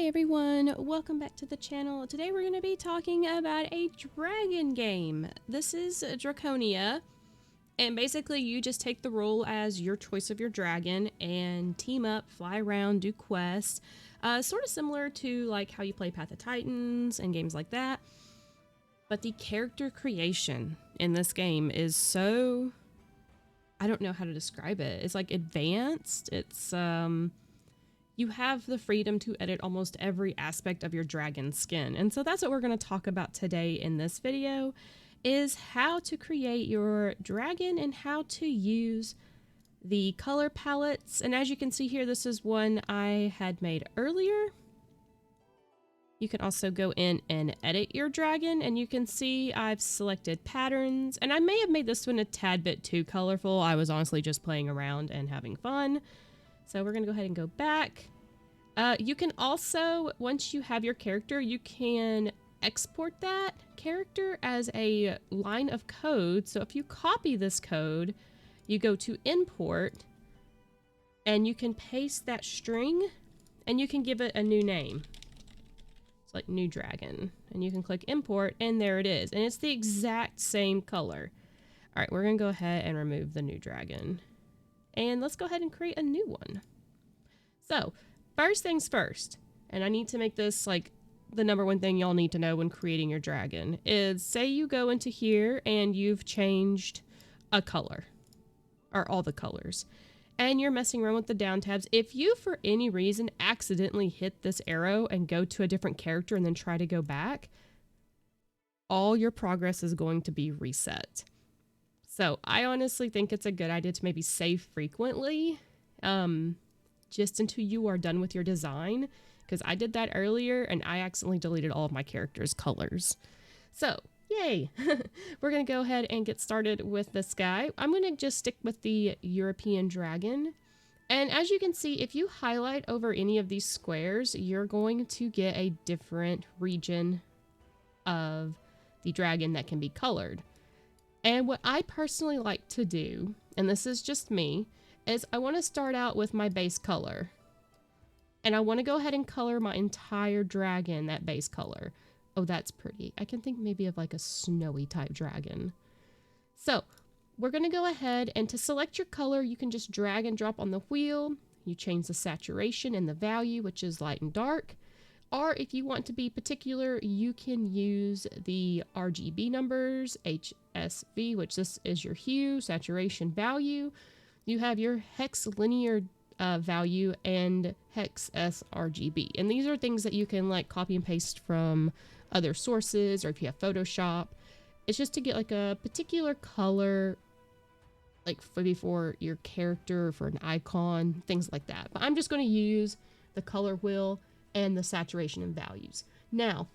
Hey everyone, welcome back to the channel. Today we're going to be talking about a dragon game. This is Draconia, and basically you just take the role as your choice of your dragon and team up, fly around, do quests. Sort of similar to like how you play Path of Titans and games like that. But the character creation in this game is so... I don't know how to describe it. It's like advanced. It's you have the freedom to edit almost every aspect of your dragon skin. And so that's what we're going to talk about today in this video, is how to create your dragon and how to use the color palettes. And as you can see here, this is one I had made earlier. You can also go in and edit your dragon, and you can see I've selected patterns, and I may have made this one a tad bit too colorful. I was honestly just playing around and having fun. So we're going to go ahead and go back. You can also, once you have your character, you can export that character as a line of code. So if you copy this code, you go to import, and you can paste that string, and you can give it a new name. It's like new dragon, and you can click import, and there it is. And it's the exact same color. All right, we're going to go ahead and remove the new dragon. And let's go ahead and create a new one. So, first things first, and I need to make this like the #1 thing y'all need to know when creating your dragon, is say you go into here and you've changed a color, or all the colors, and you're messing around with the down tabs. If you, for any reason, accidentally hit this arrow and go to a different character and then try to go back, all your progress is going to be reset. So I honestly think it's a good idea to maybe save frequently, just until you are done with your design, because I did that earlier and I accidentally deleted all of my characters' colors. So, yay! We're going to go ahead and get started with this guy. I'm going to just stick with the European dragon. And as you can see, if you highlight over any of these squares, you're going to get a different region of the dragon that can be colored. And what I personally like to do, and this is just me, is I want to start out with my base color. And I want to go ahead and color my entire dragon that base color. Oh, that's pretty. I can think maybe of like a snowy type dragon. So we're going to go ahead, and to select your color, you can just drag and drop on the wheel. You change the saturation and the value, which is light and dark. Or if you want to be particular, you can use the RGB numbers, HSV, which this is your hue, saturation, value. You have your hex linear value and hex sRGB. And these are things that you can like copy and paste from other sources, or if you have Photoshop. It's just to get like a particular color, like maybe for your character, for an icon, things like that. But I'm just going to use the color wheel and the saturation and values. Now,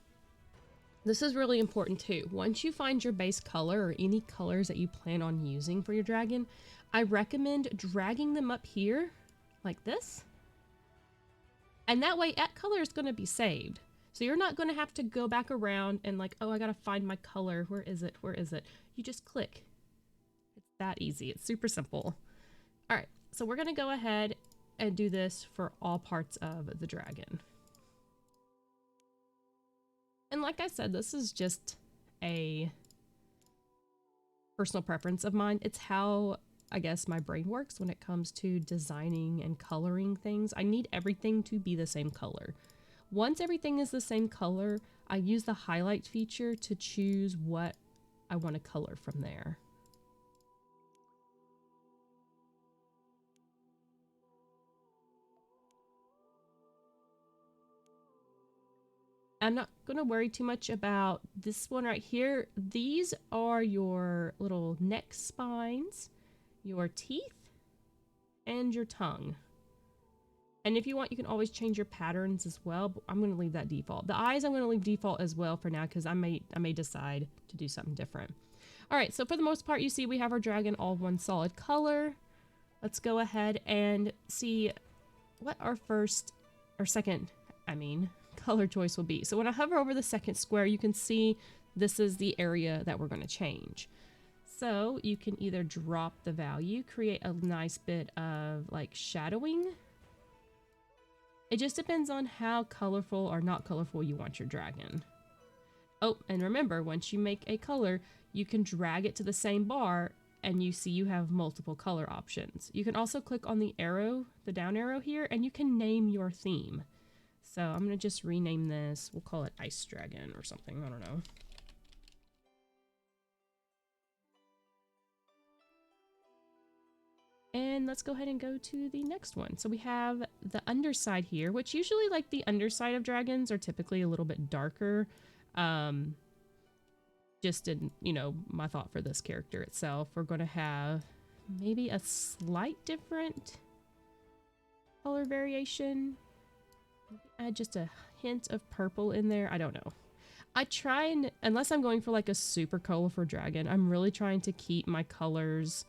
this is really important too. Once you find your base color or any colors that you plan on using for your dragon, I recommend dragging them up here like this. And that way that color is going to be saved. So you're not going to have to go back around and like, oh, I got to find my color. Where is it? Where is it? You just click. It's that easy. It's super simple. All right. So we're going to go ahead and do this for all parts of the dragon. And like I said, this is just a personal preference of mine. It's how, I guess, my brain works when it comes to designing and coloring things. I need everything to be the same color. Once everything is the same color, I use the highlight feature to choose what I want to color from there. I'm not going to worry too much about this one right here. These are your little neck spines, your teeth, and your tongue. And if you want, you can always change your patterns as well, but I'm going to leave that default. The eyes I'm going to leave default as well for now, because I may decide to do something different. All right, so for the most part, you see we have our dragon all one solid color. Let's go ahead and see what our second color choice will be. So when I hover over the second square, you can see this is the area that we're going to change. So you can either drop the value, create a nice bit of like shadowing, It just depends on how colorful or not colorful you want your dragon. Oh, and remember, once you make a color, you can drag it to the same bar and you see you have multiple color options. You can also click on the arrow, the down arrow here, and you can name your theme. So I'm going to just rename this. We'll call it Ice Dragon or something. I don't know. And let's go ahead and go to the next one. So we have the underside here, which usually like the underside of dragons are typically a little bit darker. Just in, you know, my thought for this character itself, we're going to have maybe a slight different color variation. Maybe add just a hint of purple in there. I don't know. I try and, unless I'm going for like a super colorful dragon, I'm really trying to keep my colors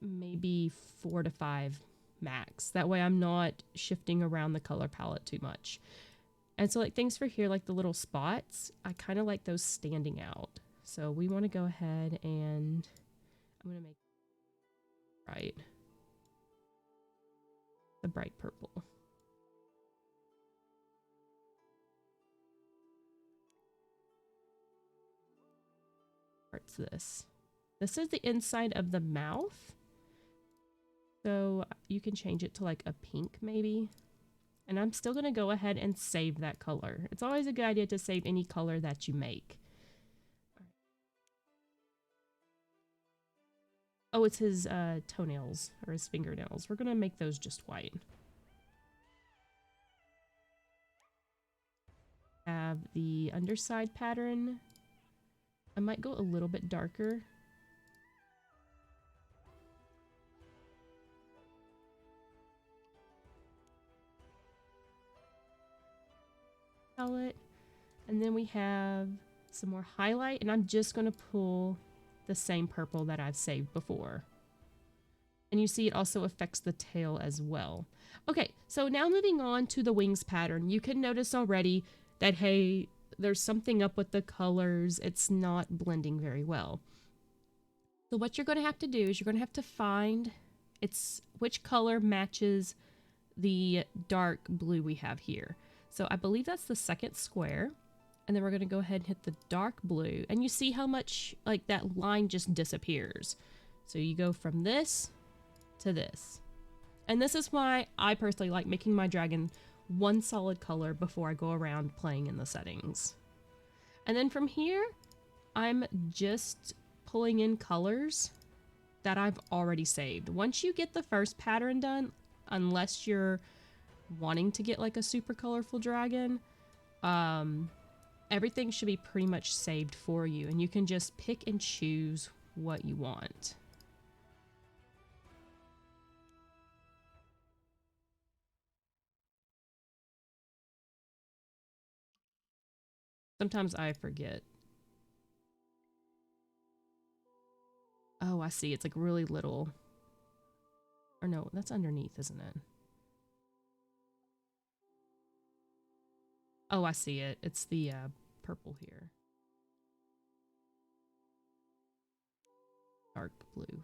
maybe 4 to 5 max. That way I'm not shifting around the color palette too much. And so like things for here, like the little spots, I kind of like those standing out. So we want to go ahead and I'm going to make the bright purple. Parts this. This is the inside of the mouth. So you can change it to like a pink maybe. And I'm still going to go ahead and save that color. It's always a good idea to save any color that you make. Oh, it's his toenails or his fingernails. We're going to make those just white. Have the underside pattern. I might go a little bit darker. Palette, and then we have some more highlight, and I'm just going to pull the same purple that I've saved before. And you see it also affects the tail as well. Okay, so now moving on to the wings pattern. You can notice already that, hey, there's something up with the colors. It's not blending very well. So what you're going to have to do is you're going to have to find which color matches the dark blue we have here. So I believe that's the second square. And then we're going to go ahead and hit the dark blue. And you see how much like that line just disappears. So you go from this to this. And this is why I personally like making my dragon one solid color before I go around playing in the settings. And then from here, I'm just pulling in colors that I've already saved. Once you get the first pattern done, unless you're wanting to get like a super colorful dragon, everything should be pretty much saved for you, and you can just pick and choose what you want. Sometimes I forget. Oh, I see. It's like really little. Or no, that's underneath, isn't it? Oh, I see it. It's the purple here. Dark blue.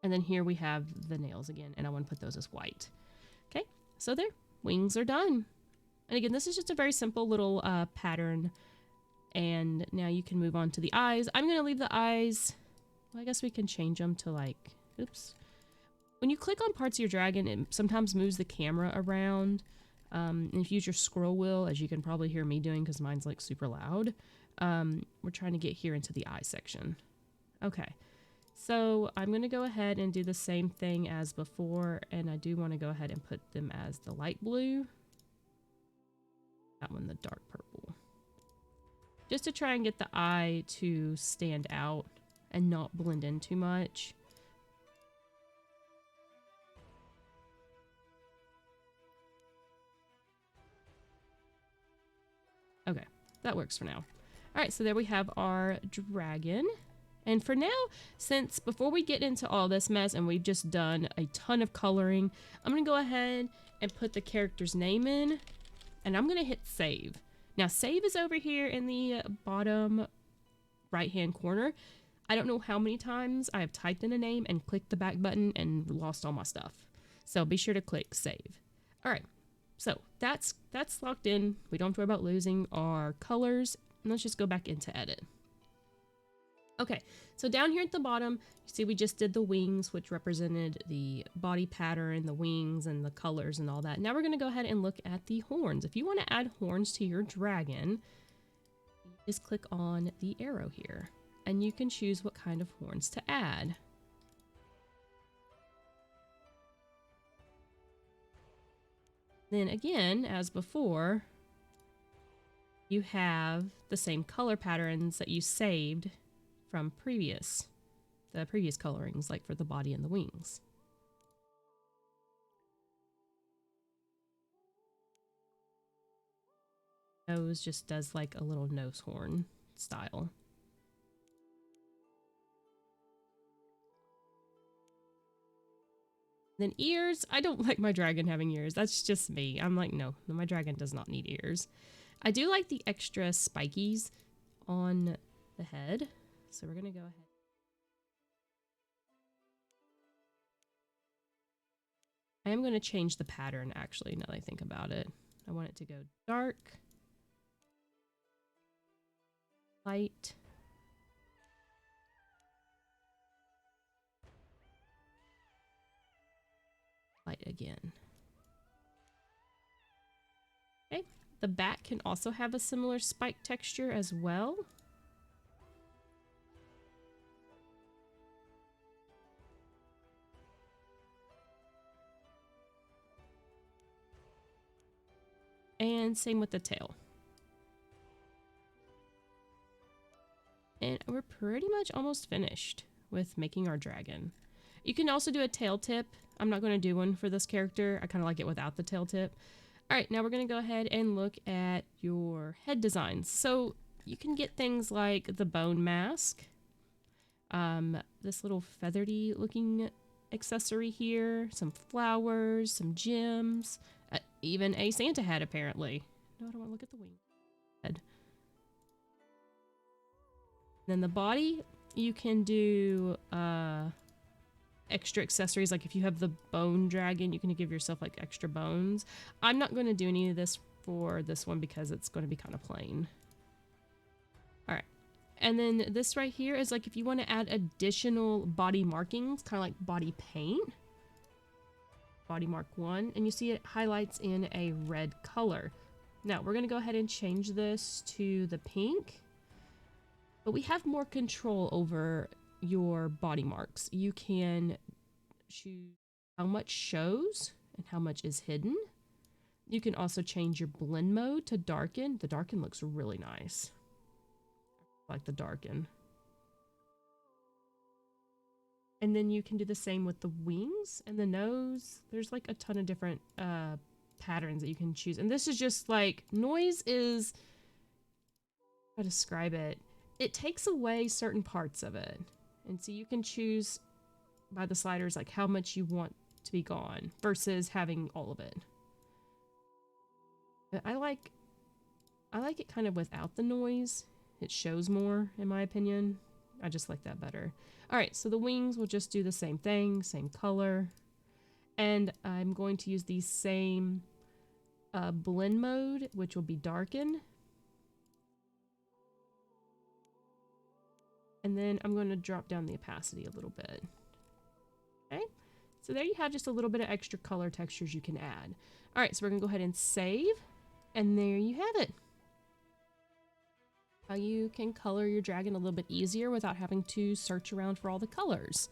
And then here we have the nails again, and I want to put those as white. Okay, so there. Wings are done. And again, this is just a very simple little pattern. And now you can move on to the eyes. I'm going to leave the eyes. Well, I guess we can change them to like, oops. When you click on parts of your dragon, it sometimes moves the camera around. And if you use your scroll wheel, as you can probably hear me doing because mine's like super loud, we're trying to get here into the eye section. Okay, so I'm going to go ahead and do the same thing as before, and I do want to go ahead and put them as the light blue. That one the dark purple. Just to try and get the eye to stand out and not blend in too much. Okay, that works for now. All right, so there we have our dragon. And for now, since before we get into all this mess and we've just done a ton of coloring, I'm going to go ahead and put the character's name in, and I'm going to hit save. Now, save is over here in the bottom right-hand corner. I don't know how many times I have typed in a name and clicked the back button and lost all my stuff. So be sure to click save. All right, so that's locked in. We don't have to worry about losing our colors. And let's just go back into edit. Okay, so down here at the bottom, you see we just did the wings, which represented the body pattern, the wings, and the colors and all that. Now we're going to go ahead and look at the horns. If you want to add horns to your dragon, just click on the arrow here, and you can choose what kind of horns to add. Then again, as before, you have the same color patterns that you saved from the previous colorings, like for the body and the wings. Nose just does like a little nose horn style. Then ears, I don't like my dragon having ears. That's just me. I'm like, no, my dragon does not need ears. I do like the extra spikies on the head. So we're going to go ahead. I am going to change the pattern, actually, now that I think about it. I want it to go dark, light, light again. Okay, the back can also have a similar spike texture as well. And same with the tail. And we're pretty much almost finished with making our dragon. You can also do a tail tip. I'm not going to do one for this character. I kind of like it without the tail tip. All right, now we're going to go ahead and look at your head designs. So you can get things like the bone mask, this little feathery looking accessory here, some flowers, some gems, even a Santa hat apparently. No, I don't want to look at the wing. Head. Then the body, you can do extra accessories. Like if you have the bone dragon, you can give yourself like extra bones. I'm not going to do any of this for this one because it's going to be kind of plain. All right. And then this right here is like if you want to add additional body markings, kind of like body paint. Body mark 1, and you see it highlights in a red color. Now we're going to go ahead and change this to the pink, but we have more control over your body marks. You can choose how much shows and how much is hidden. You can also change your blend mode to darken. The darken looks really nice. I like the darken. And then you can do the same with the wings and the nose. There's like a ton of different patterns that you can choose. And this is just like, noise is, how to describe it? It takes away certain parts of it. And so you can choose by the sliders like how much you want to be gone versus having all of it. But I like it kind of without the noise. It shows more, in my opinion. I just like that better. All right, so the wings will just do the same thing, same color. And I'm going to use the same blend mode, which will be darken. And then I'm going to drop down the opacity a little bit. Okay, so there you have just a little bit of extra color textures you can add. All right, so we're going to go ahead and save. And there you have it. How you can color your dragon a little bit easier without having to search around for all the colors.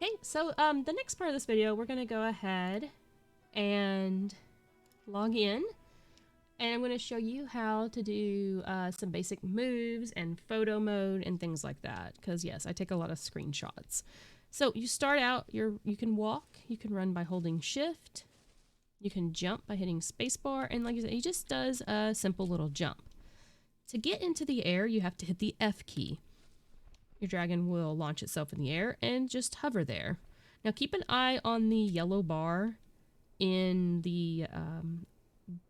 Okay, so the next part of this video, we're going to go ahead and log in. And I'm going to show you how to do some basic moves and photo mode and things like that. Because yes, I take a lot of screenshots. So you start out, you can walk, you can run by holding shift. You can jump by hitting spacebar. And like I said, he just does a simple little jump. To get into the air, you have to hit the F key. Your dragon will launch itself in the air and just hover there. Now keep an eye on the yellow bar in the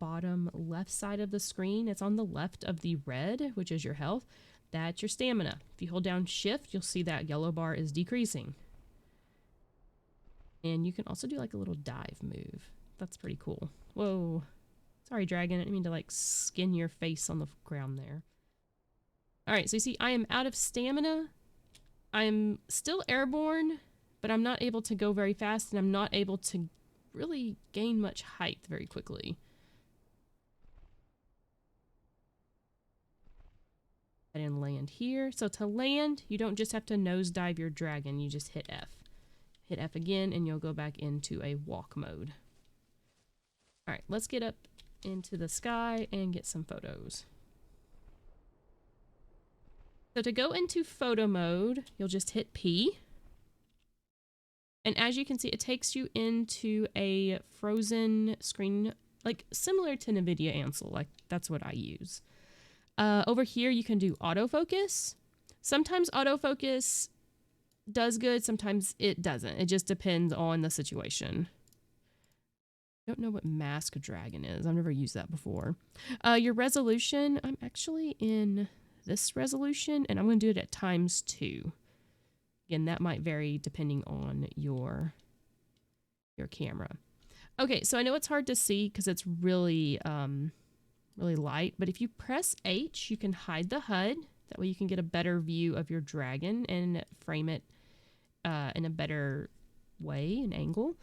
bottom left side of the screen. It's on the left of the red, which is your health. That's your stamina. If you hold down shift, you'll see that yellow bar is decreasing. And you can also do like a little dive move That's pretty cool. Whoa. Sorry, dragon. I didn't mean to like skin your face on the ground there. Alright, so you see I am out of stamina. I'm still airborne, but I'm not able to go very fast, and I'm not able to really gain much height very quickly. And land here. So to land, you don't just have to nosedive your dragon, you just hit F. Hit F again, and you'll go back into a walk mode. Alright, let's get up into the sky and get some photos. So to go into photo mode, you'll just hit P. And as you can see, it takes you into a frozen screen, like similar to NVIDIA Ansel. Like that's what I use. Over here, you can do autofocus. Sometimes autofocus does good, sometimes it doesn't. It just depends on the situation. I don't know what mask dragon is. I've never used that before. Your resolution, I'm actually in this resolution, and I'm going to do it at ×2. Again, that might vary depending on your camera. Okay, so I know it's hard to see because it's really really light, but if you press H, you can hide the HUD. That way you can get a better view of your dragon and frame it in a better way, an angle.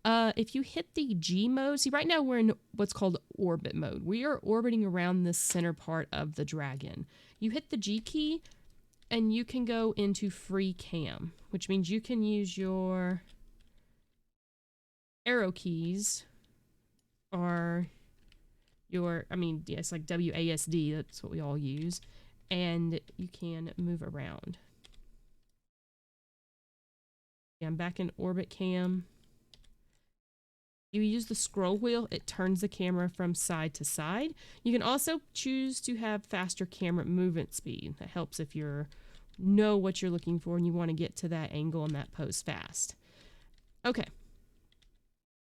If you hit the G mode, see right now we're in what's called orbit mode. We are orbiting around the center part of the dragon. You hit the G key and you can go into free cam, which means you can use your arrow keys or your, it's like WASD, that's what we all use, and you can move around. Yeah, I'm back in orbit cam. You use the scroll wheel, it turns the camera from side to side. You can also choose to have faster camera movement speed. That helps if you know what you're looking for and you want to get to that angle and that pose fast. Okay.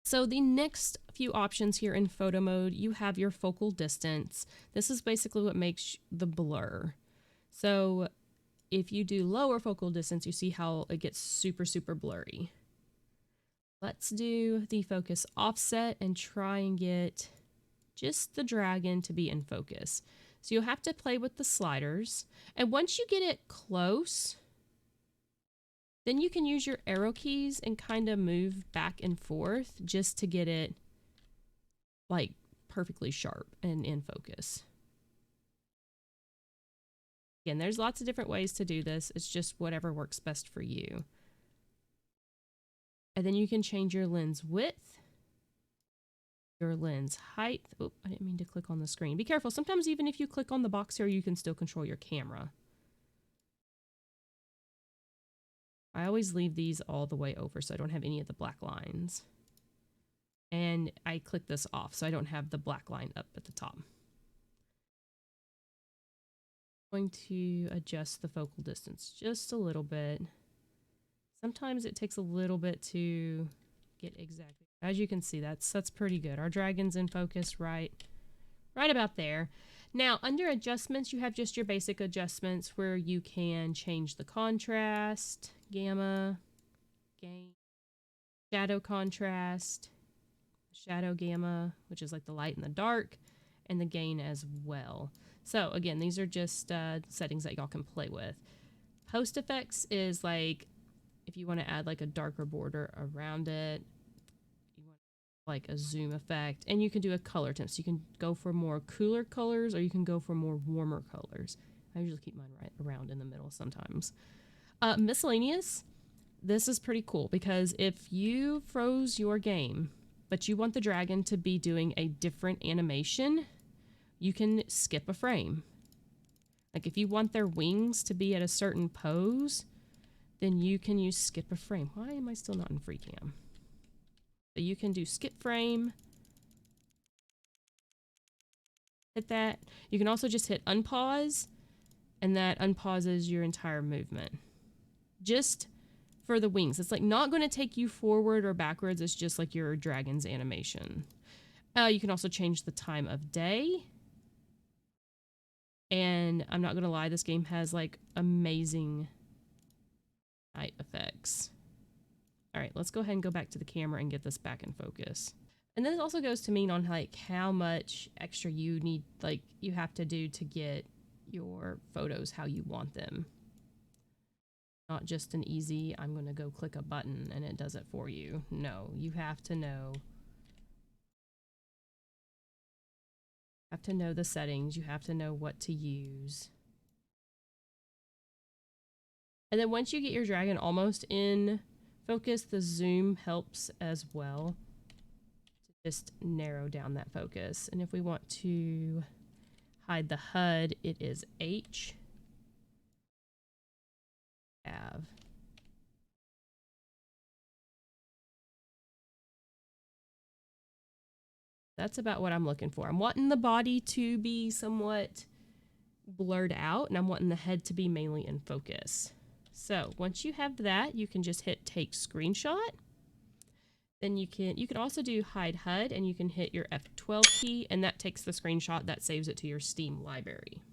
So the next few options here in photo mode, you have your focal distance. This is basically what makes the blur. So if you do lower focal distance, you see how it gets super, super blurry. Let's do the focus offset and try and get just the dragon to be in focus. So you'll have to play with the sliders. And once you get it close, then you can use your arrow keys and kind of move back and forth just to get it like perfectly sharp and in focus. Again, there's lots of different ways to do this. It's just whatever works best for you. And then you can change your lens width, your lens height. Oh, I didn't mean to click on the screen. Be careful. Sometimes even if you click on the box here, you can still control your camera. I always leave these all the way over so I don't have any of the black lines. And I click this off so I don't have the black line up at the top. I'm going to adjust the focal distance just a little bit. Sometimes it takes a little bit to get exactly. As you can see, that's pretty good. Our dragon's in focus right about there. Now, under adjustments, you have just your basic adjustments where you can change the contrast, gamma, gain, shadow contrast, shadow gamma, which is like the light and the dark, and the gain as well. So again, these are just settings that y'all can play with. Post effects is like if you want to add like a darker border around it, you want like a zoom effect, and you can do a color temp. So you can go for more cooler colors or you can go for more warmer colors. I usually keep mine right around in the middle sometimes. Miscellaneous, this is pretty cool because if you froze your game, but you want the dragon to be doing a different animation, you can skip a frame. Like if you want their wings to be at a certain pose, then you can use skip a frame. Why am I still not in free cam? So you can do skip frame. Hit that. You can also just hit unpause, and that unpauses your entire movement. Just for the wings. It's like not going to take you forward or backwards. It's just like your dragon's animation. You can also change the time of day. And I'm not going to lie, this game has like amazing night effects. All right, let's go ahead and go back to the camera and get this back in focus. And this also goes to mean on like how much extra you need, like you have to do to get your photos how you want them. Not just an easy, I'm going to go click a button and it does it for you. No, you have to know. Have to know the settings. You have to know what to use. And then once you get your dragon almost in focus, the zoom helps as well to just narrow down that focus. And if we want to hide the HUD, it is H. Have. That's about what I'm looking for. I'm wanting the body to be somewhat blurred out, and I'm wanting the head to be mainly in focus. So once you have that, you can just hit take screenshot. Then you can also do hide HUD, and you can hit your F12 key, and that takes the screenshot that saves it to your Steam library.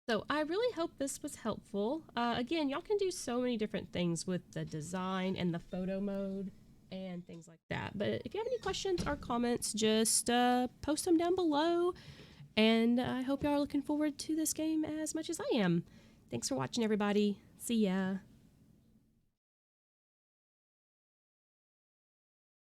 So I really hope this was helpful. Again, y'all can do so many different things with the design and the photo mode and things like that. But if you have any questions or comments, just post them down below. And I hope y'all are looking forward to this game as much as I am. Thanks for watching, everybody. See ya.